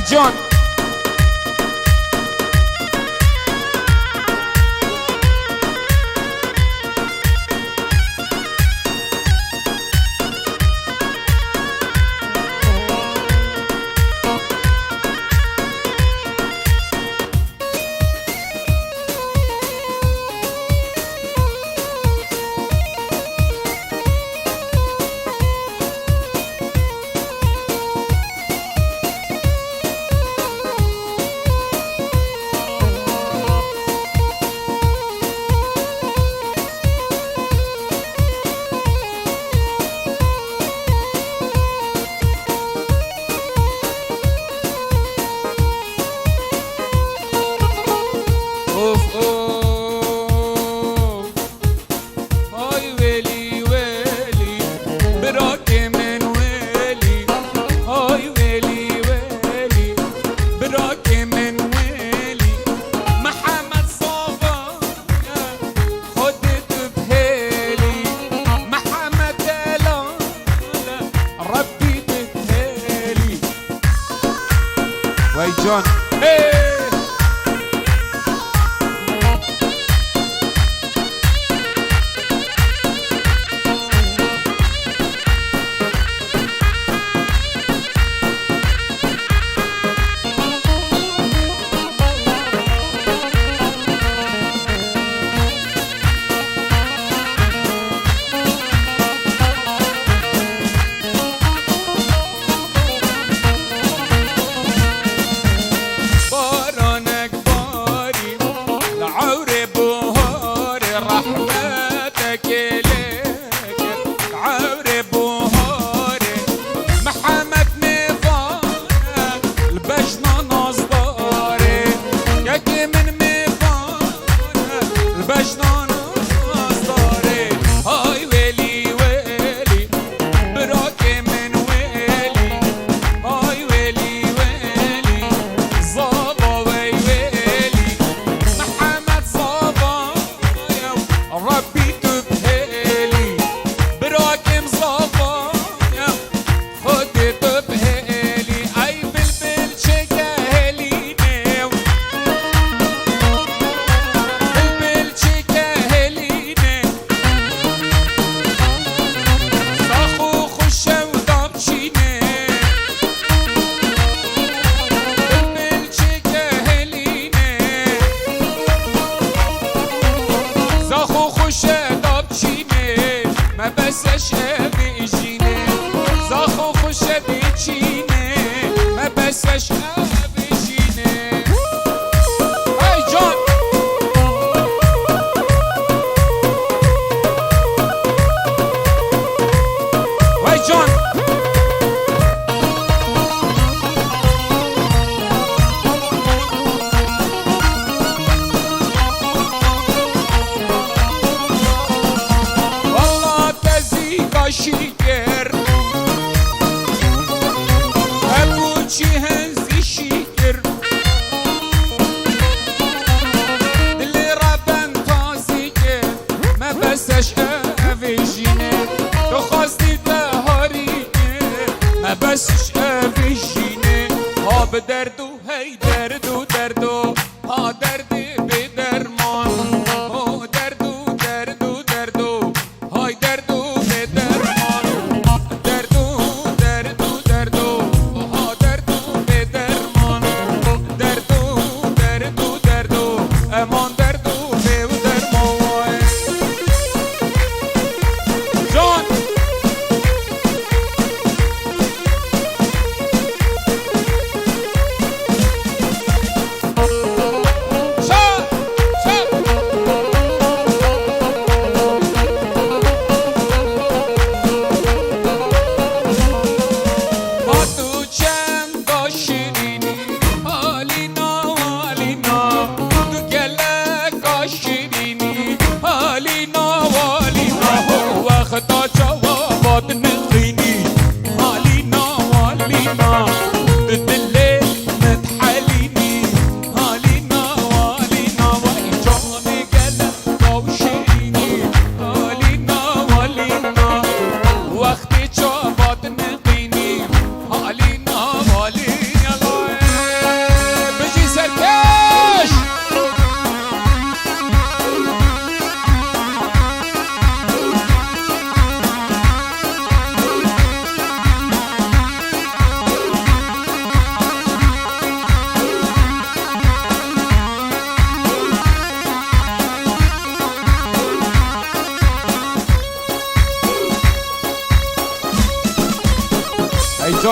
جون. جون. بدردو هی دردو دردو ها دردی به درمان او دردو دردو دردو های دردو به درمان دردو دردو دردو ها دردو به درمان دردو دردو دردو امان دردو به درمان جان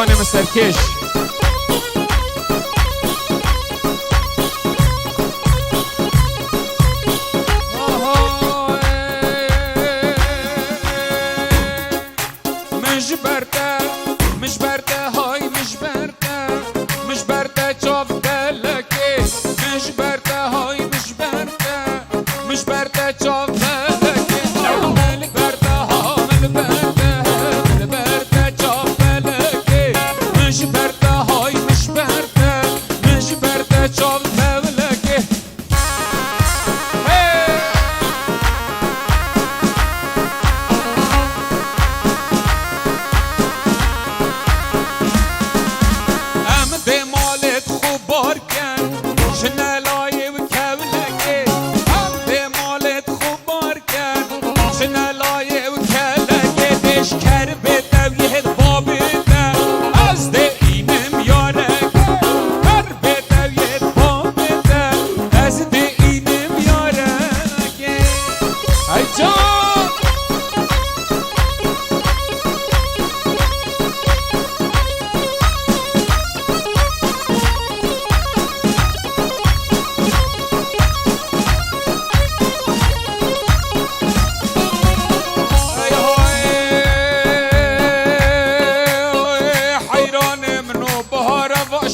جان مسرکش مش برده های مش برده جاو دلکه مش برده های مش برده جاو دلکه مل برده ها مل برده جاو دلکه مش برده های مش برده جاو دلکه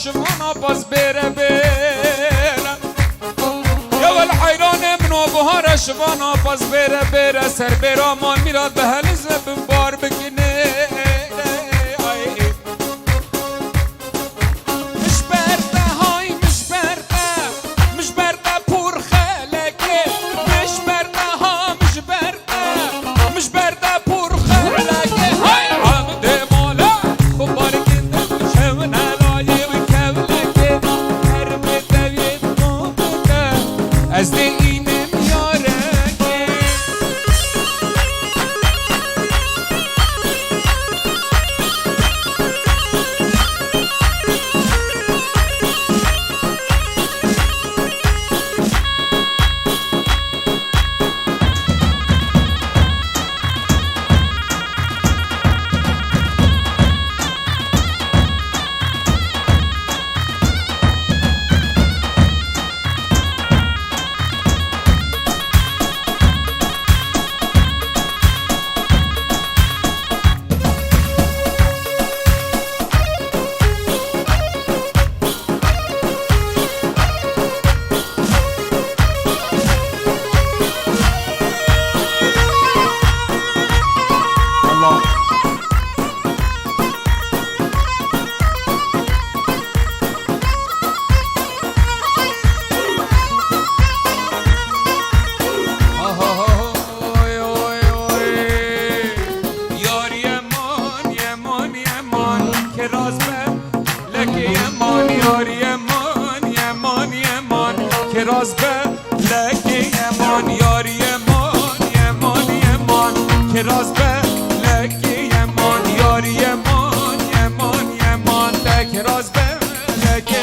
شمانا باز بره یا ول حیران منو بهار شمانا باز بره سر برامان میراد به هلیز بار بکنه مش برده پور خلقه مش برده پور خلقه های عمده مالا خوب بارگنده شمنا از دی اینم یارگه راز به لکی امان یاری امان که راز به لکی امان یاری امان تک راز به لکی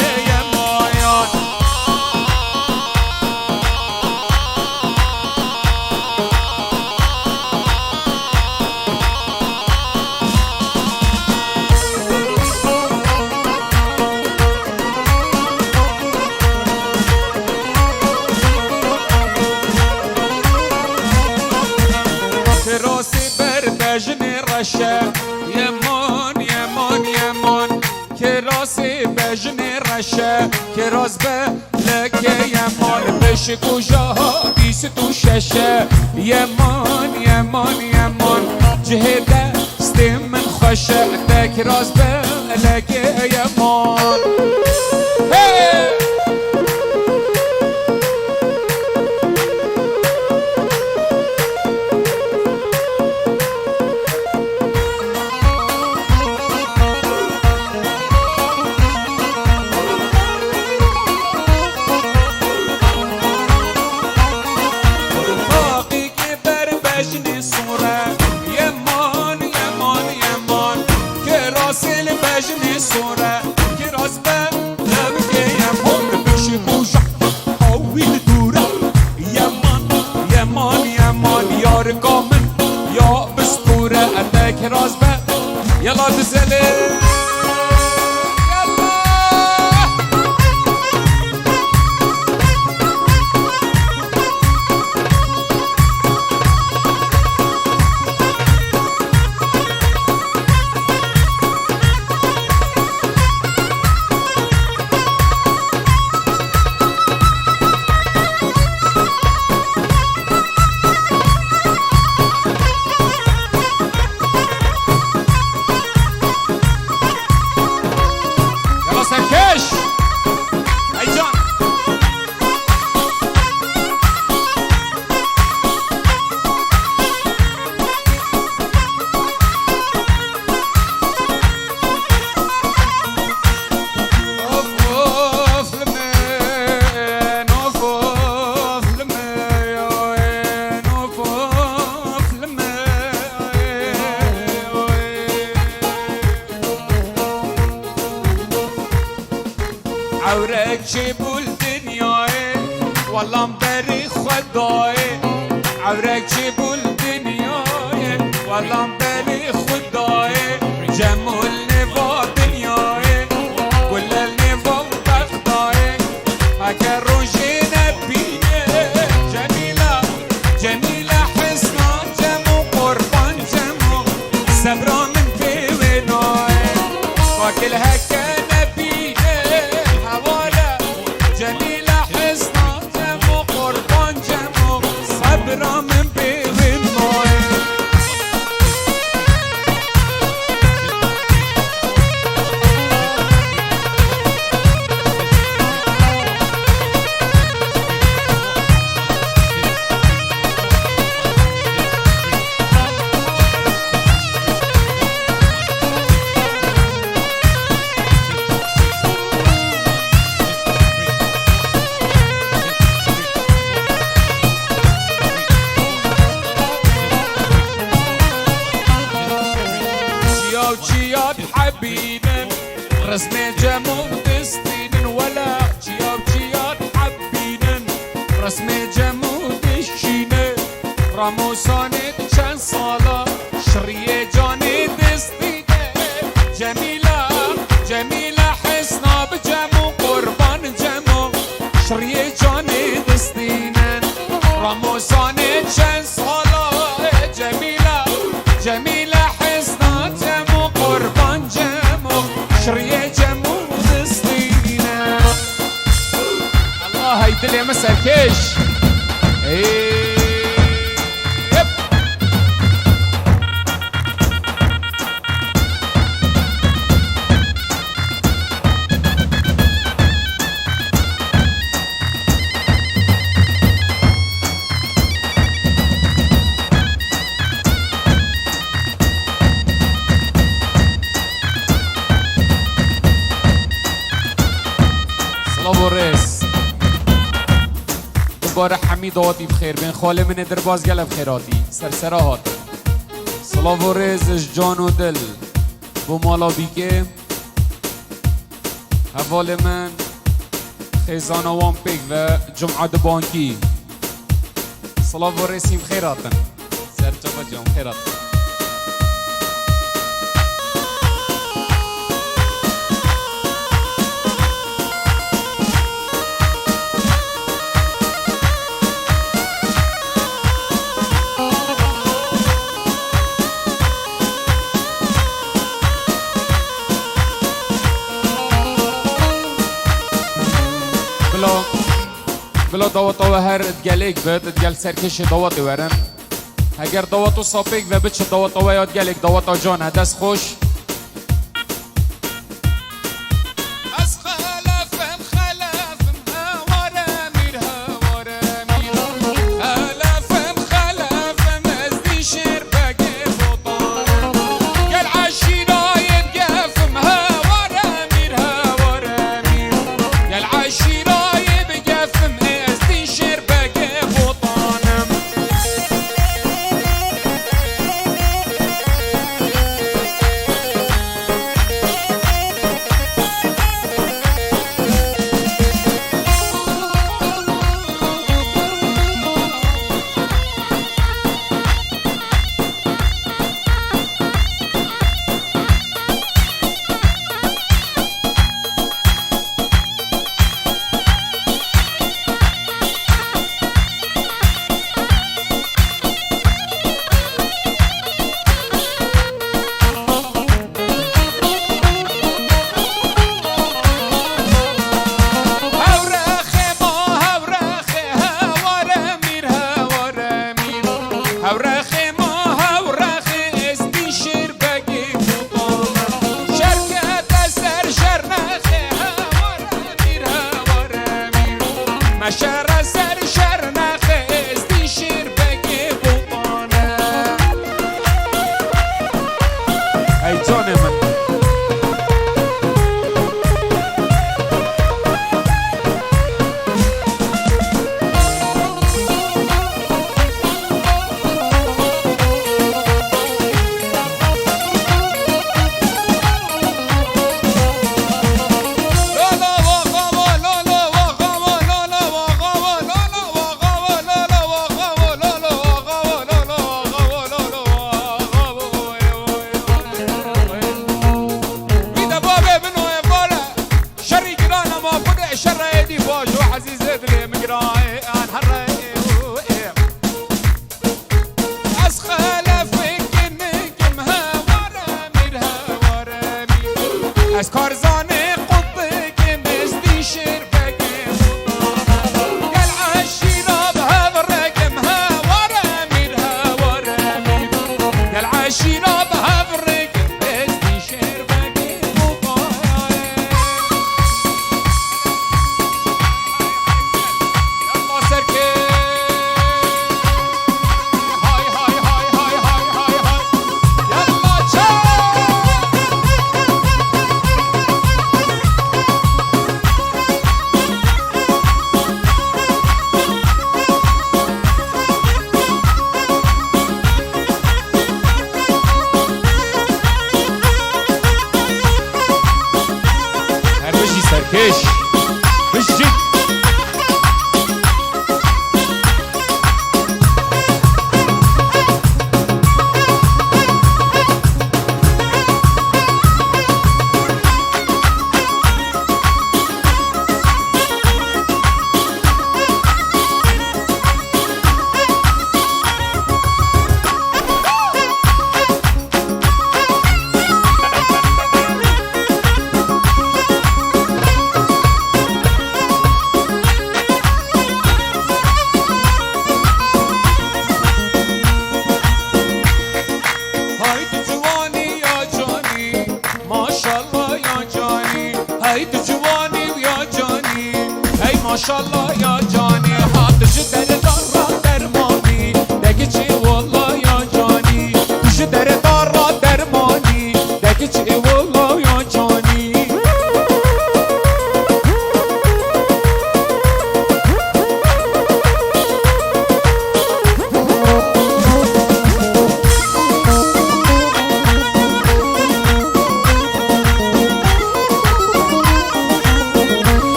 امان که راسی بجن رشه که راز به لکه یمان بش کجا بیس تو ششه یمان جه دست من خوشه تک راز به لکه یمان یمان که راس عورك جيبوا الدنيا والله مباري خداي عورك جيبوا الدنيا والله مباري خداي جمال نبا دنيا كل النبا وتخداي هكا روجي نبيني جميلة جميلة حسنا جمو قربان جمو صبرا من في وناي واكل هكا نبيني حوالا جميلة حسنا جمو قربان جمو صبرا من في وناي وجياد حبينا رسمي جمو دستين ولا جياد حبينا رسمي جمو دشينا راموساني چند سالا شريه جاني دستينه جميلة جميلة حسنا بجمو قربان جمو شريه جاني دستينه راموساني چند سالا جميلة جميلة حسنا جمو قربان جمو شريه جمو دستينه الله هيدلي مسا كيش يب صلاه والرئيس دوباره حمید آتی بخیر بین خاله من درباز گله بخیراتی سرسره هات صلاه والرئیس جان و دل بو مالا بیگه حوال من خیزان وان پیک و جمعه بانکی صلاه والرئیسیم بخیراتن سرچه جان بخیراتن بلا دعوت و هر ادگلیک بد ادگل سرکش دعوت ورن اگر دعوت و صاپیک و بچه دعوت و یاد گلیک دعوت جان هدست خوش از خلافم هوارمیر خلافم از دیشر بگه بطانم گل عشیرایت گفم هوارمیر گل عشیرایت بگفم سرکش بشید ماشالله یا جانی حادش در دار درمانی دگی چی والله یا جانی دوش در دار درمانی دگی چی والله یا جانی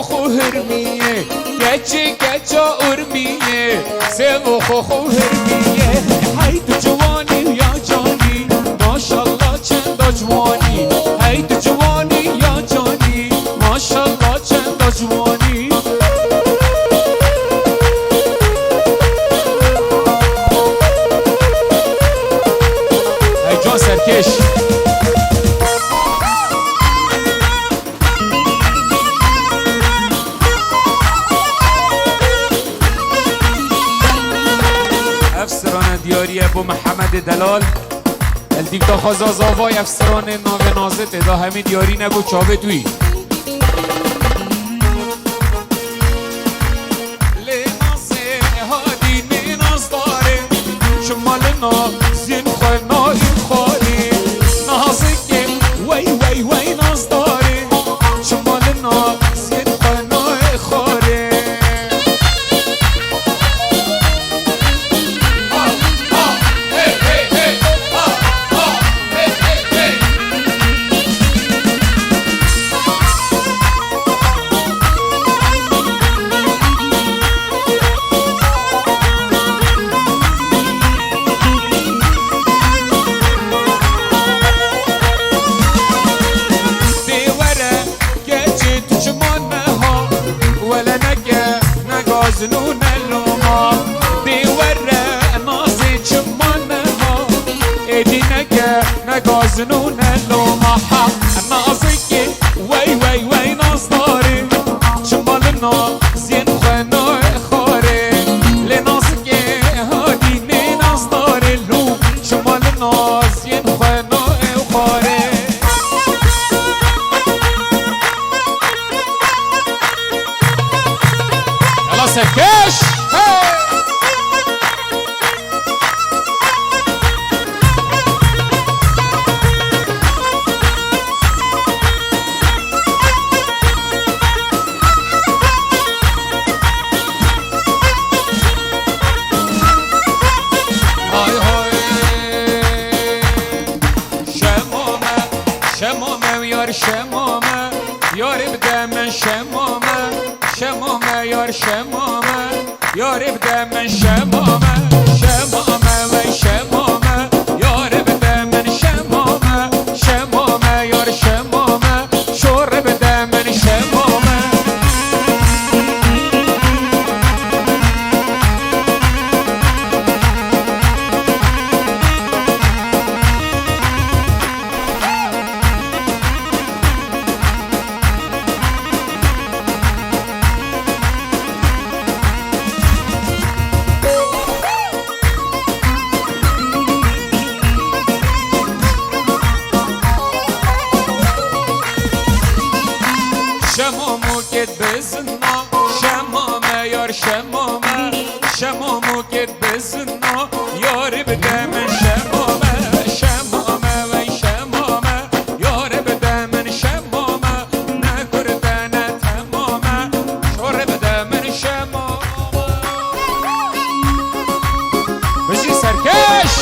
خو هرمیه گچه گچا ارمیه سو خو هرمیه های تو جوانی یا جانی ماشالله چند جوانی های تو جوانی یا جانی ماشالله چند جوانی ای جان سرکش دیاری ابو محمد دلال الدیک دا خازاز آوای افسران ناو نازده دا همین دیاری نبو چاوه دوی لنازه هادی ناز داره شمال نازین خواه نایم خاری نازه وی وی وی ناز داره شمال نازین خواه نایم خاری زنون اللوما دیوره نازی چمانه ها ایدی نگه نگا زنون اللوما نازی که وی وی وی ناز داره چمال نازین خناه خاره لنازی که هادی ناز داره لو چمال نازین خناه خاره سرکش های های شمامه یار شمامه یار بده من شمامه شمامه یار شمامه یار بده من شمامه شمامه و شمامه یار بده من شمامه شمامه یار شمامه شور بده من شمامه شمامو گد بزنا شمامه یار شمامه شمامو گد بزنا یار بده من شمامه شمامه و شمامه یار بده من شمامه نکرده نه تمامه شور بده من شمامه بشی سرکش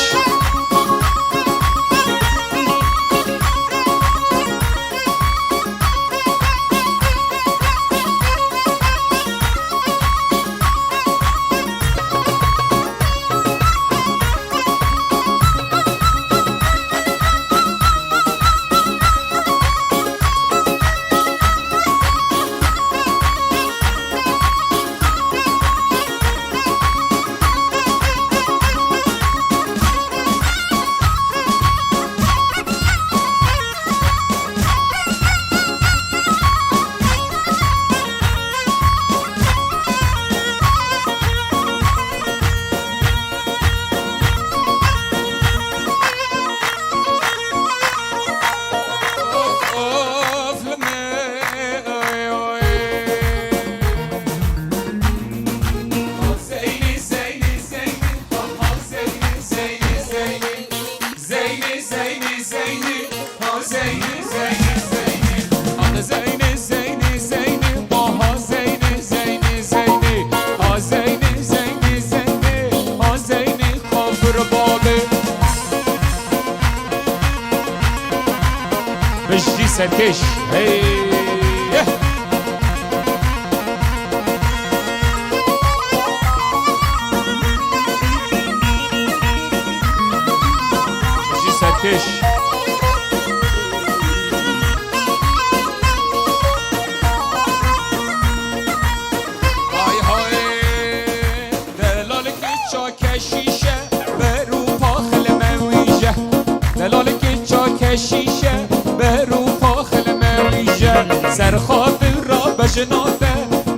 مجدی سرکش هی مجدی سرکش های های دلال که چاکشیشه به رو پاخل مویجه دلال که چاکشیشه به رو پاخل مویجه سرخاب را بجنابه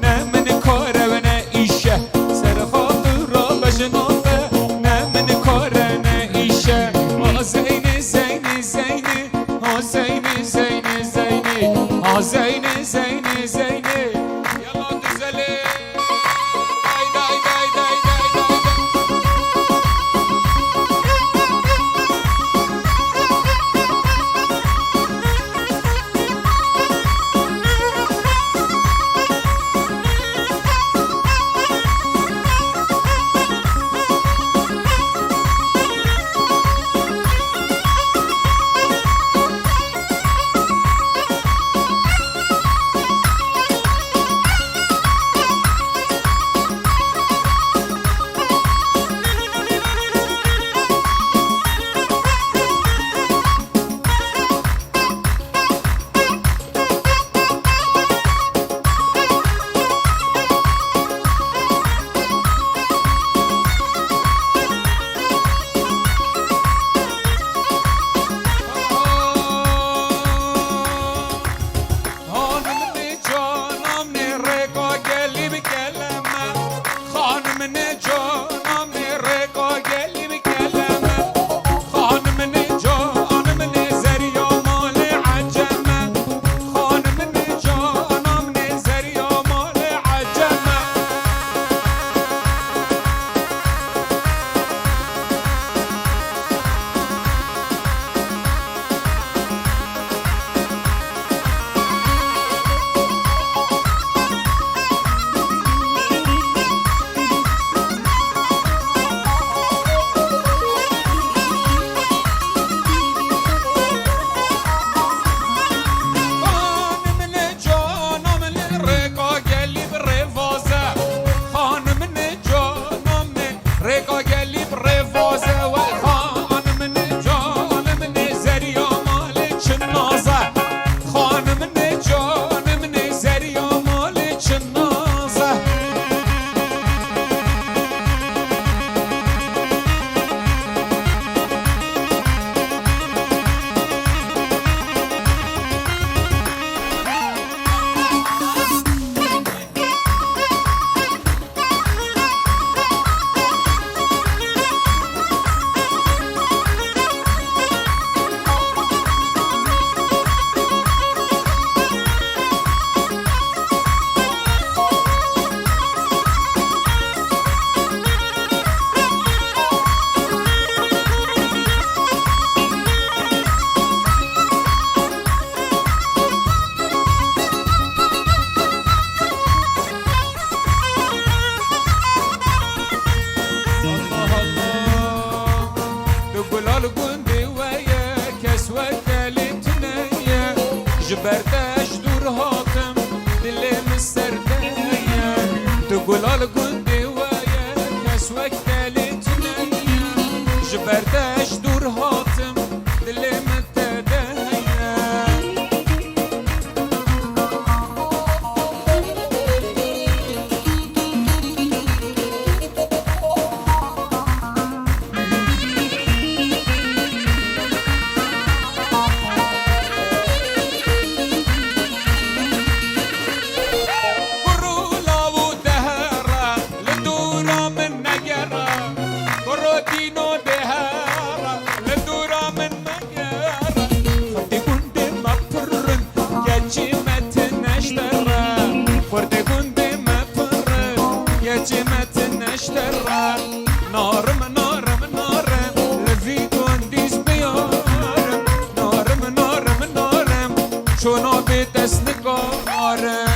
نه من کاره و نه ایشه سرخاب را بجنابه نه من کاره نه ایشه ها زینی زینی زینی ها زینی زینی زینی ها زینی زینی زینی یلا دزلی دای دای دای دای دای دای بردش دور هاتم دلم سردیه تو گلال گنده وایه کس وقت دلت نیه جبردش دور هاتم دلم تدیه نارم نارم نارم لفی گندیز بیارم نارم نارم نارم چونا به دست نگارم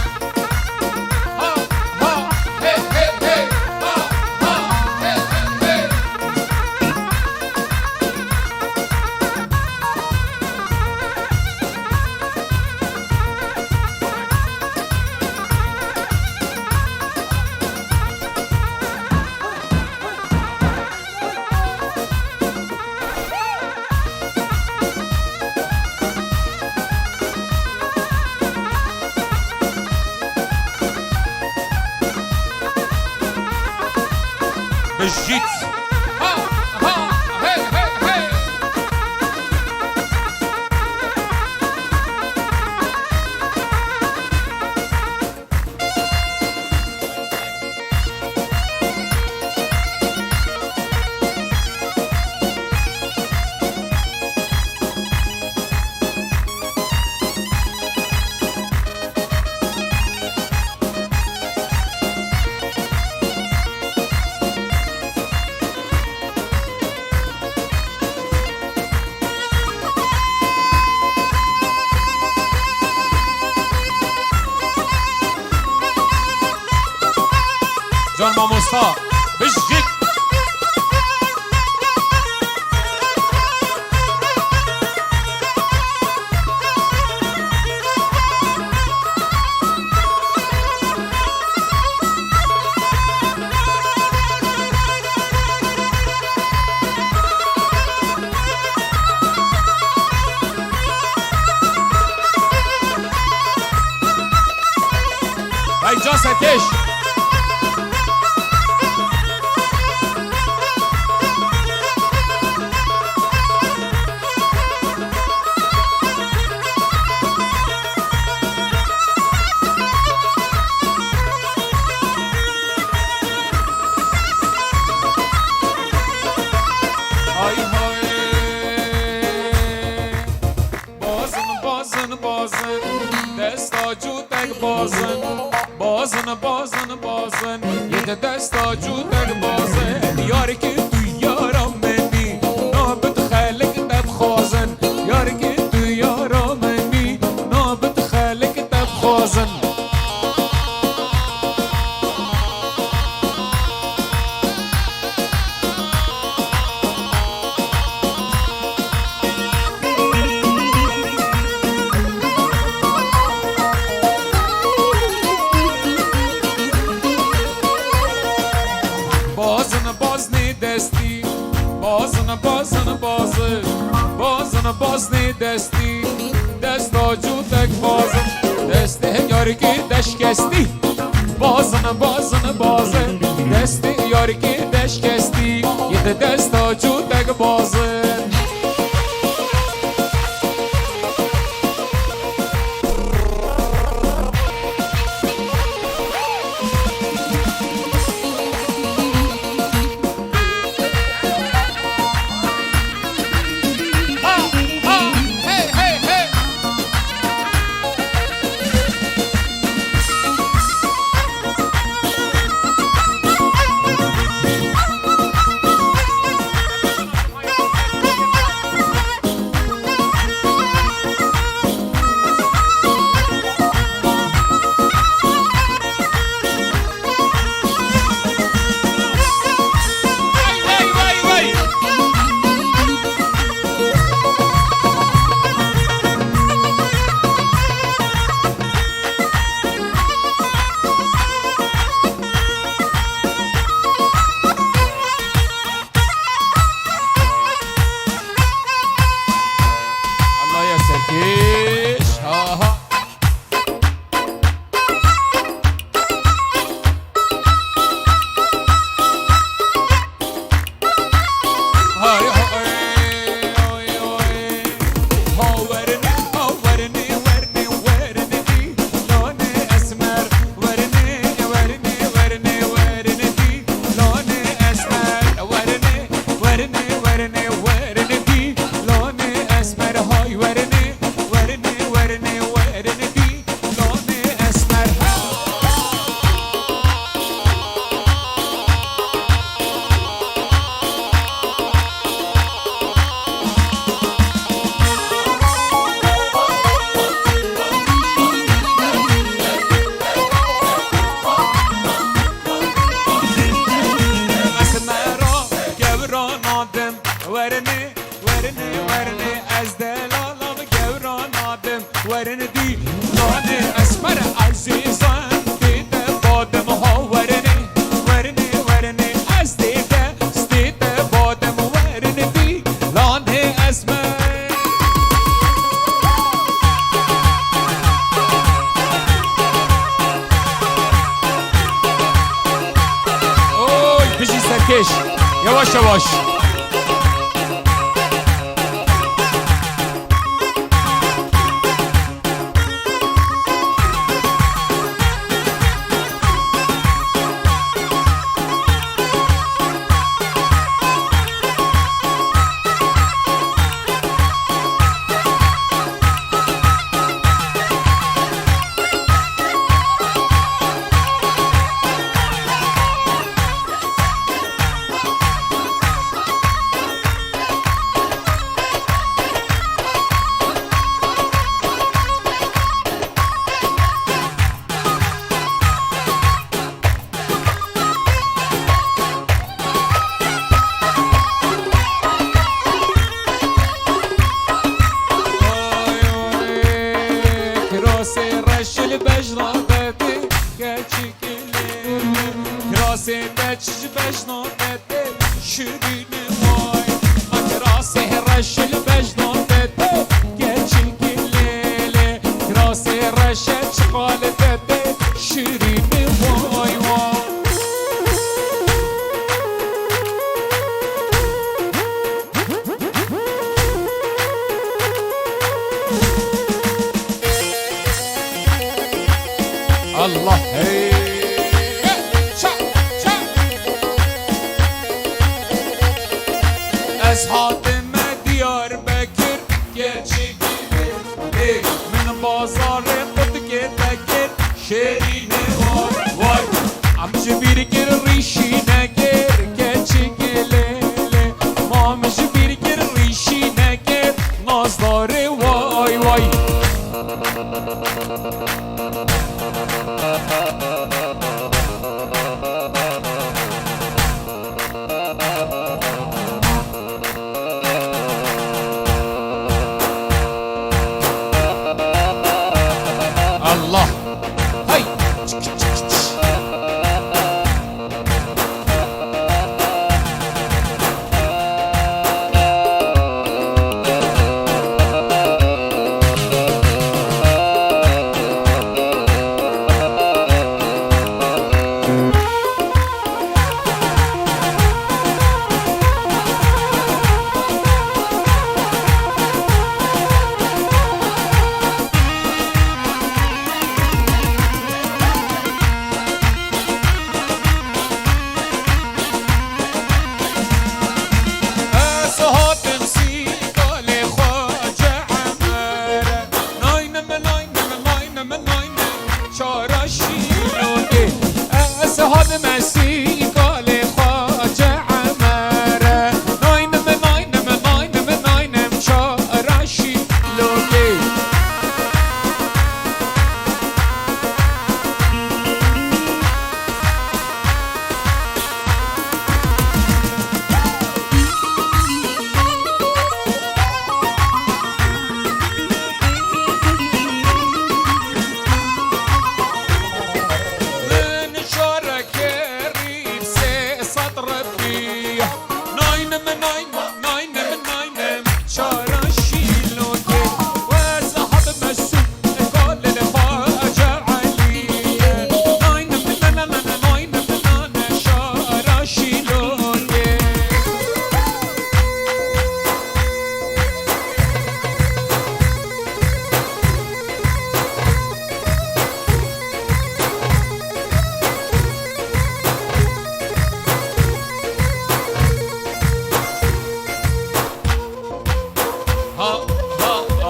بالجيت ها ها هي هي هي جان ماموستا بالجيت هاي جان ستيش Ay hay Bazın bazın bazın Desta cutek bazın Bazın bazın bazın Yedi desta cutek bazın Yar ki tu yaram beni Nabit khalik tab khazın Yar ki tu yaram beni Nabit khalik tab khazın Bazını bazını desti Bazını bazını bazı Bazını bazını desti Desta cutek bazın Desti yar ki deş kesti Bazını bazını bazı Desti yar ki deş kesti Yedi desta cutek bazın يواش يواش الله هي از حاتم دیار بکر گرچه گیره من بازار خود که تکر شیرینه وای وای امشه بیرگر ریشی نگر گرچه گلیله مامشه بیرگر ریشی نگر نازداره وای وای الله هاي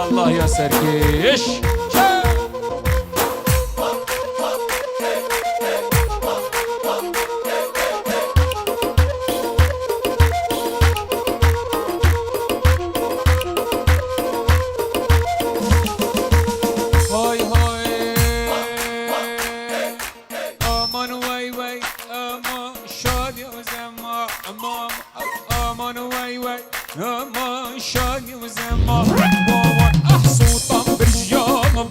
الله يا سركيش امان شاني وزمان احصو طم برجام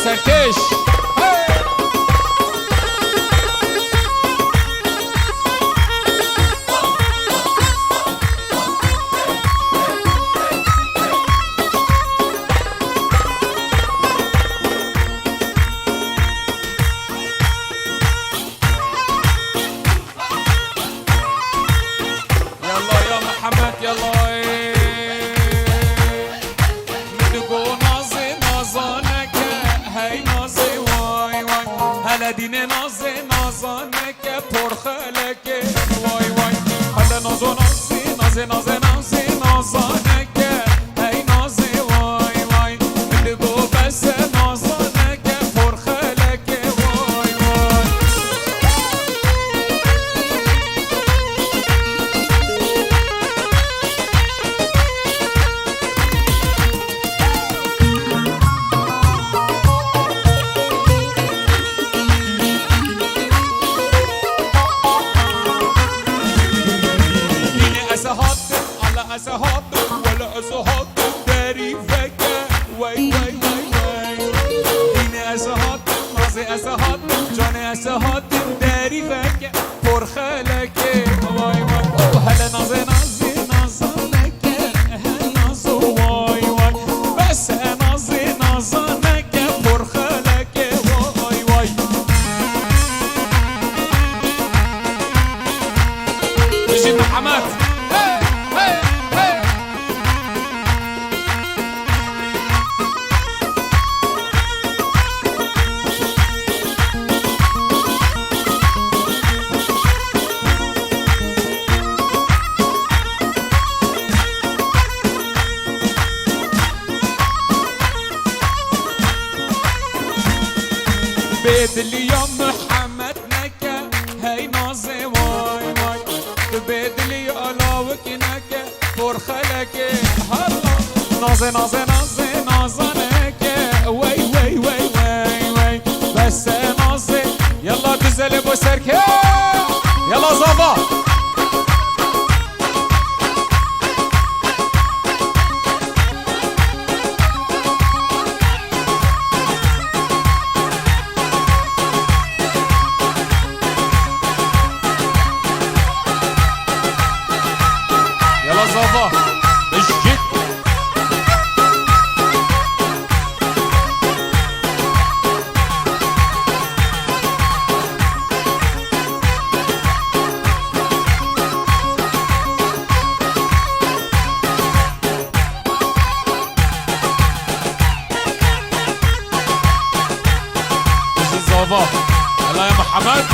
سرکش يلا يا محمد يلا میدگو نازی نازانک هی نازی وای وای هلا دین نازی نازانک پرخلک وای وای هلا نازو نازی نازی نازی نازی نازانک هی نازی وای وای میدگو بس نازانک پرخلک وای وای أسهاتم على أسهاتم ولا أسهاتم داري فكا واي واي واي واي إني أسهاتم نازي أسهاتم جاني أسهاتم داري فكا برخلك واي واي هلا نازي نازي نازانك هلا نازو واي واي بس نازي نازانك برخلك واي واي تجي محمد بدلي يا محمد نكا هاي نازي واي واي بدلي علاوك نكا برخلك هلا نازي نازي نازي نازنك واي واي واي واي واي بس نازي يلا güzel bu serke يلا زابا يلا زابا الجد زابا يلا يا محمد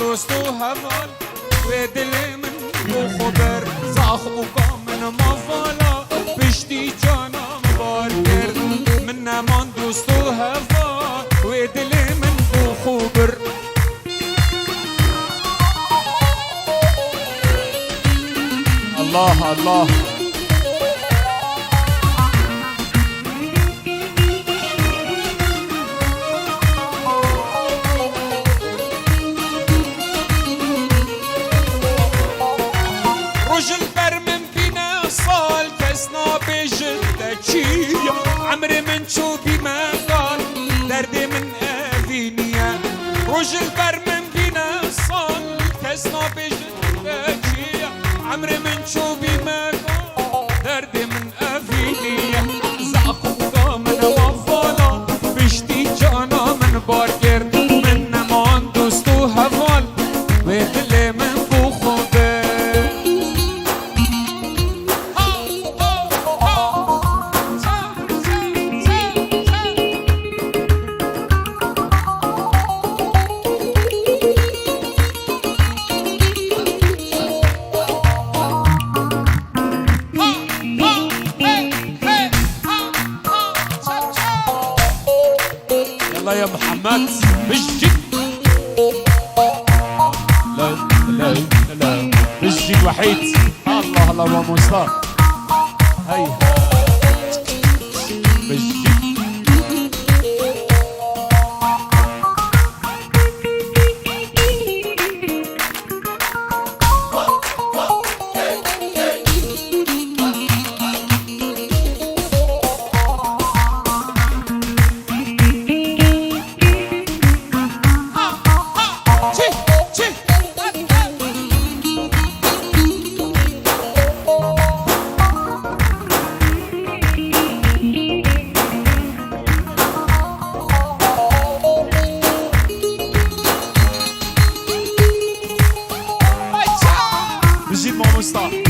دوست و هوال و دل من بو خبر زاخ من مفالا پشتی جانم بار کرد من نمان دوست و هوال و دل من بو خبر الله الله رجل بر من بينا صال كسنا بجدكية عمري من شو بما قال دردي من أذينيا رجل بر من بينا صال كسنا بجدكية عمري من شو بما قال دردي من أذينيا زاقوقا من وفالا بشتي جانا من باركر من نمان دوستو هفال ويدلي من بخوبه يا محمد بالجد لا لا لا بالجد وحيد الله الله ومصطفى هيها بالجد بالجد مع مصطفى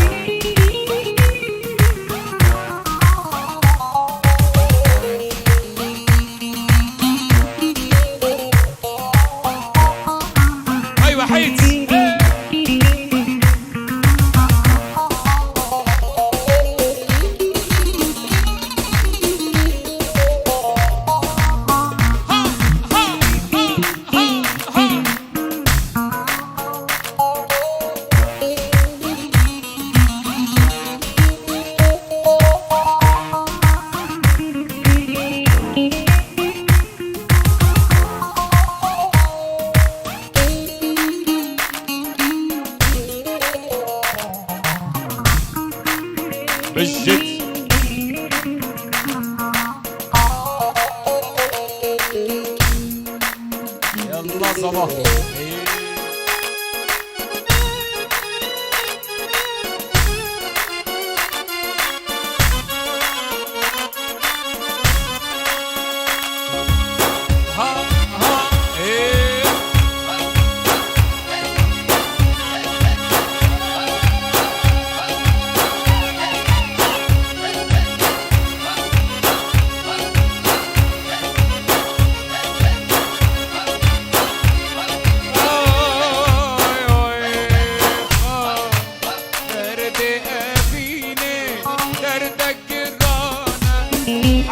هاي وحيد بالجد يلا صباح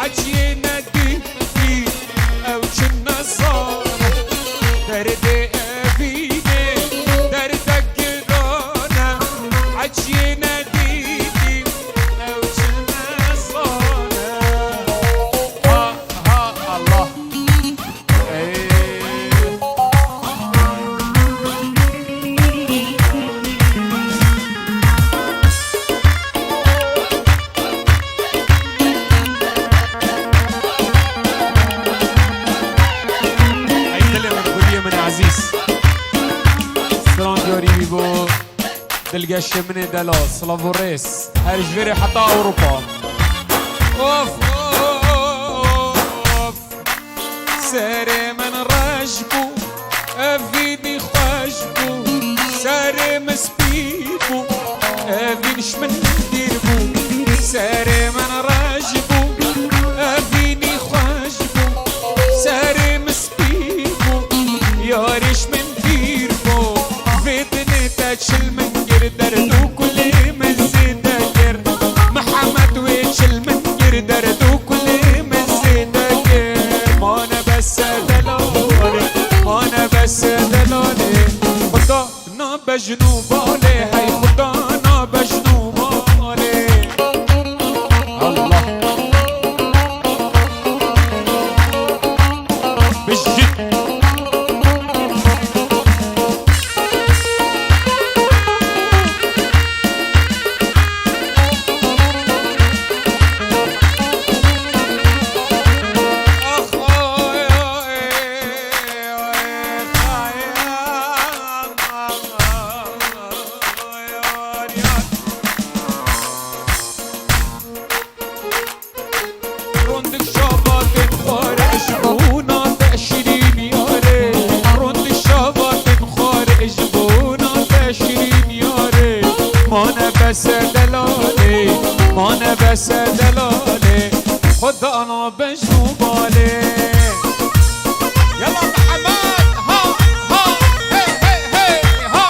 عجينا دي او كنا صارة درد ابيني دردك جرانا عجينا دي او كنا صارة ها الله بو دلقاش من دلاس لافوريس هرجفيري حتى اوروبا اوف اوف ساري من راجبو افيني خواجبو ساري مسبيبو افينش من ديربو ساري من راجبو افيني خواجبو ساري مسبيبو ياريش من ديربو بجنو بالي هاي خدانا بجنو بالي الله بالجد بس دلالي خدا انا بجنو بالي يلا محمد ها ها هي هي هي ها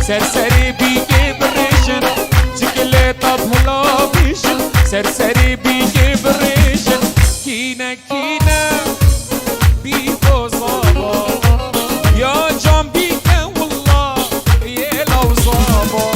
سرسری بیگه برشن چکله طب هلا بیشن سرسری بیگه برشن کینه کینه بی بزابا یا جان بیگه والله یه لوزابا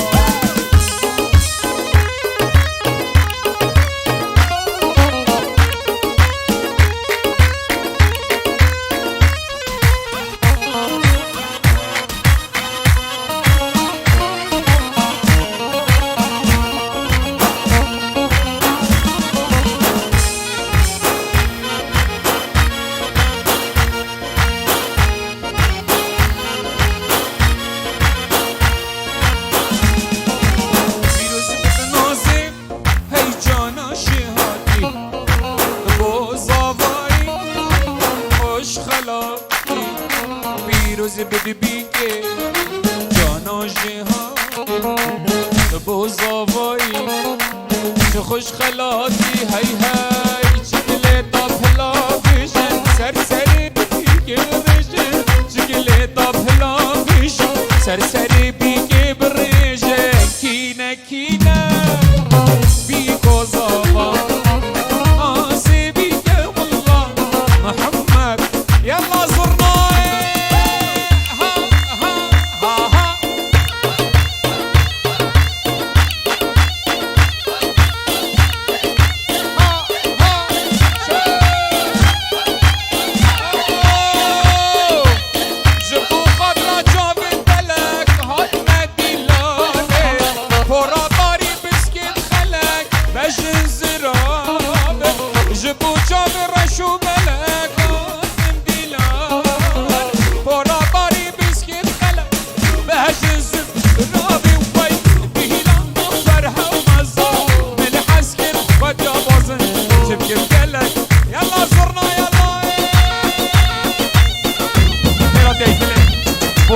بدی بیگه جانا جهان بوزاوایی چه خوش خلاتی هی هی چگله تا پلا بشن سرسری بیگه برشن چگله تا پلا بشن سرسری بیگه برشن کینه کینه بیگو زاوا آسی بیگه والله محمد یلا زرنا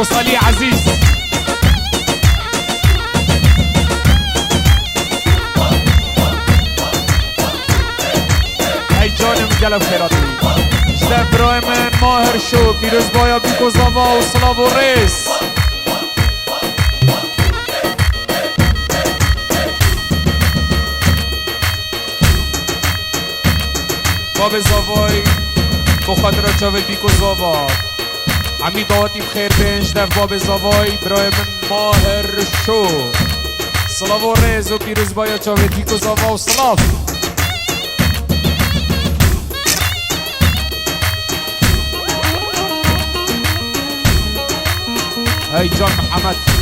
وصلي عزيز هاي جانم قلب خيراتي اشتاق برايم ماهر شو بيروز بايا بيكو زاوا وصلاف وريس باب زاواي بخاطر جاوه بيكو زاوا عمي دعاتي بخير بنج دف باب زاوای برای من ماهر شو سلاف و ریز و پیروز بایا چاوه دیکو زاوا و سلاف هی جان محمد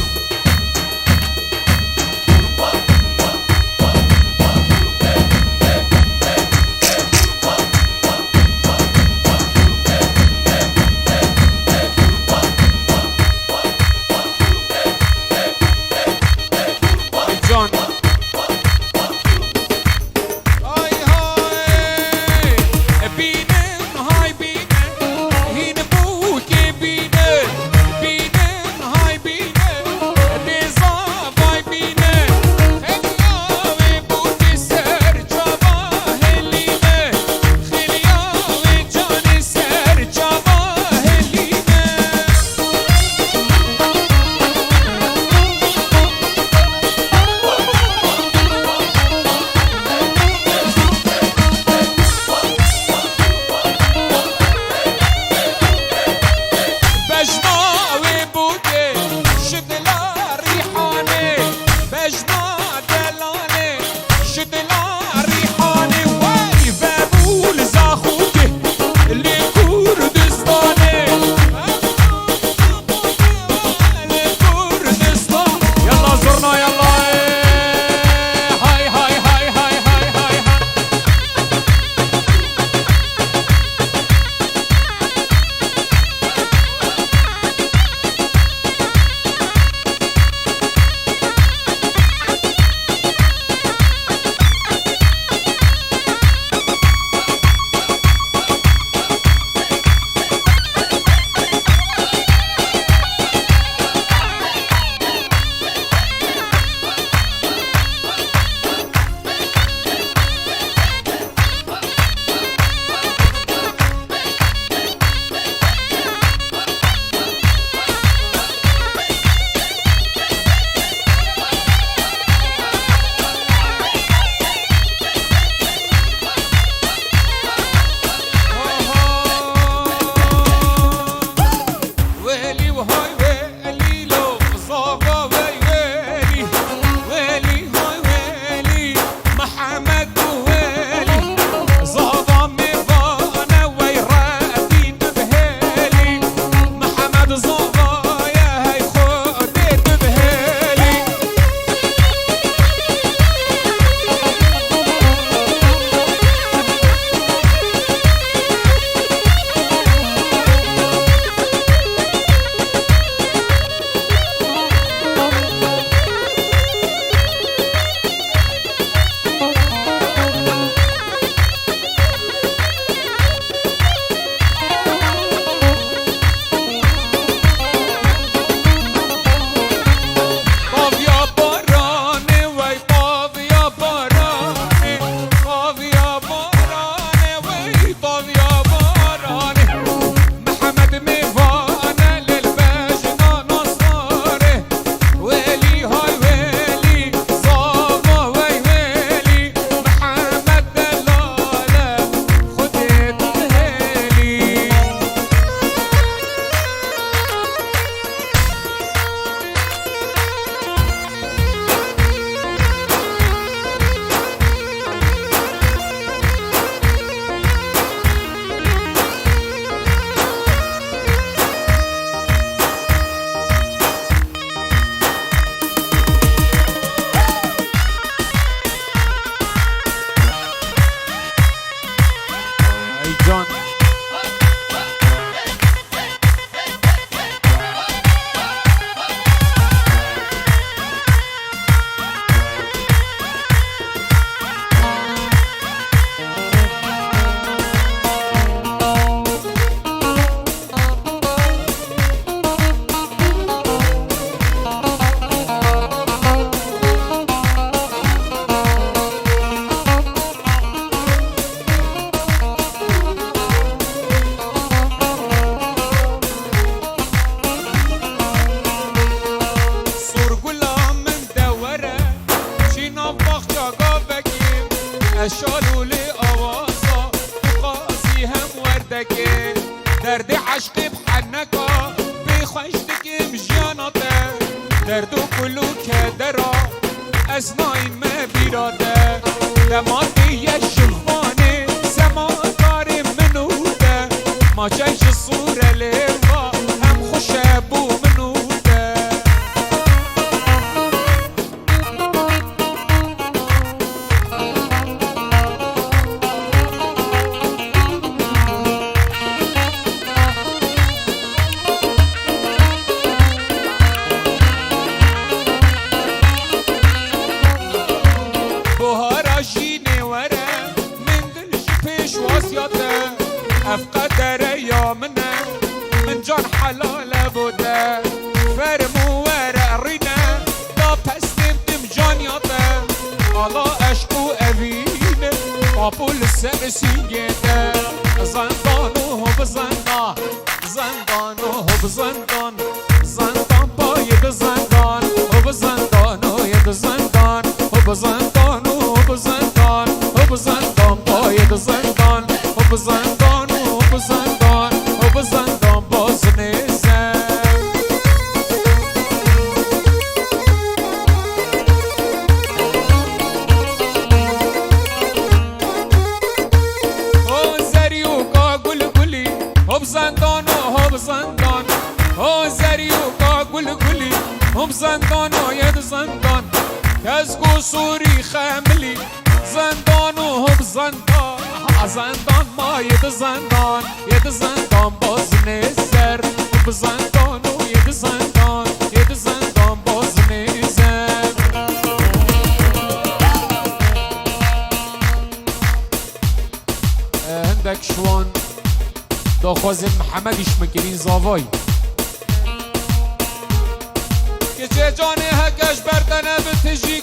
اشالولی آوازا تو قاضی هم وردگه درد عشق بحنکا بخوش دکم جیاناته درد و کلو که درا اسنای ما بیراده دماغی شلوانه سماکار منوده ما چش صوره لیوا هم خوشه بو منوده بوهارا جینه وره من دلش پیش واسیاته افقدر یا منه من جان حلال بوده فرمو ورق رینه دا پستیم دم جانیاته آلا اشکو اوینه آپول سرسیگیده زندانو هو بزندان زندانو هو بزندان زندان باید زندان هو بزندانو ید زندان هو بزندانو هو بزندان هو بزندان باید زندان هو بزندان هو بزندان هو بزندان باز نیزم او زریو کا گل گلی هو بزندان هو بزندان او زریو کا گل گلی هو بزندان ید زندان کزگو سوری خملی زندان هو بزندان زندان ما ید زندان باز نیزر بزندان و ید زندان باز نیزر هندک شوان دا خوازم محمدیش مکرین زاوای که چه جانه هکش بردنه به تجی